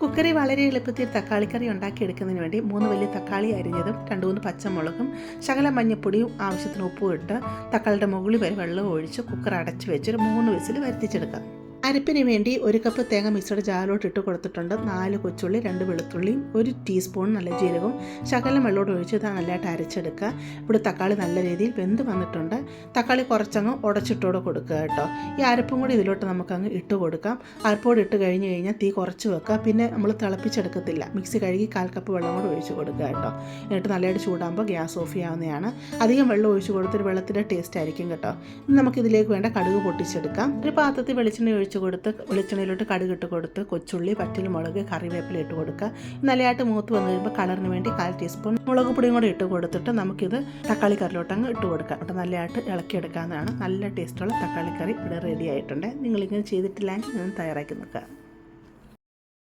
Cookery വളരെ എളുപ്പത്തിൽ തക്കാളിക്കറി ഉണ്ടാക്കിയെടുക്കുന്നതിന് വേണ്ടി 3 വലിയ തക്കാളി അരിഞ്ഞതും 2-3 പച്ചമുളകും ശകലം മഞ്ഞപ്പൊടിയും ആവശ്യത്തിന് ഉപ്പും ഇട്ട് തക്കാളിയുടെ മുകളിൽ വരെ വെള്ളം ഒഴിച്ച് കുക്കർ അടച്ച് വെച്ചൊരു 3 വിസിൽ വരുത്തിച്ചെടുക്കാം. അരപ്പിന് വേണ്ടി 1 കപ്പ് തേങ്ങ മിക്സിയുടെ ജാറിലോട്ട് ഇട്ട് കൊടുത്തിട്ടുണ്ട്. 4 കൊച്ചുള്ളി, 2 വെളുത്തുള്ളിയും 1 ടീസ്പൂൺ നല്ല ജീരകവും ശകലം വെള്ളത്തോട് ഒഴിച്ച് ഇത് നല്ലതായിട്ട് അരച്ചെടുക്കുക. ഇവിടെ തക്കാളി നല്ല രീതിയിൽ വെന്ത് വന്നിട്ടുണ്ട്. തക്കാളി കുറച്ചങ്ങ് ഉടച്ചിട്ടോടെ കൊടുക്കുക കേട്ടോ. ഈ അരപ്പും കൂടി ഇതിലോട്ട് നമുക്കങ്ങ് ഇട്ട് കൊടുക്കാം. അരപ്പോട് ഇട്ട് കഴിഞ്ഞ് കഴിഞ്ഞാൽ തീ കുറച്ച് വെക്കുക. പിന്നെ നമ്മൾ തിളപ്പിച്ചെടുക്കത്തില്ല. മിക്സി കഴുകി 1/4 കപ്പ് വെള്ളം കൂടി ഒഴിച്ച് കൊടുക്കുക കേട്ടോ. എന്നിട്ട് നല്ലതായിട്ട് ചൂടാകുമ്പോൾ ഗ്യാസ് ഓഫ് ചെയ്യാവുന്നതാണ്. അധികം വെള്ളം ഒഴിച്ച് കൊടുത്തൊരു വെള്ളത്തിൻ്റെ ടേസ്റ്റ് ആയിരിക്കും കേട്ടോ. നമുക്കിതിലേക്ക് വേണ്ട കടുക് പൊട്ടിച്ചെടുക്കാം. ഒരു പാത്രത്തിൽ വെളിച്ചെണ്ണ ഒഴിച്ച് കൊടുത്ത് വെളിച്ചെണ്ണയിലോട്ട് കടുകിട്ട് കൊടുത്ത് കൊച്ചുള്ളി, വറ്റൽമുളക്, കറിവേപ്പില ഇട്ട് കൊടുക്കുക. നല്ലതായിട്ട് മൂത്ത് വന്നു കഴിയുമ്പോൾ കളറിന് വേണ്ടി 1/4 ടീസ്പൂൺ മുളക് പൊടിയും കൂടെ ഇട്ട് കൊടുത്തിട്ട് നമുക്കിത് തക്കാളി കറിലോട്ട് അങ്ങ് ഇട്ട് കൊടുക്കാം. അവിടെ നല്ലതായിട്ട് ഇളക്കിയെടുക്കാവുന്നതാണ്. നല്ല ടേസ്റ്റുള്ള തക്കാളി കറി ഇവിടെ റെഡി ആയിട്ടുണ്ട്. നിങ്ങളിങ്ങനെ ചെയ്തിട്ടില്ലെങ്കിൽ ഞാൻ തയ്യാറാക്കി നോക്കുക.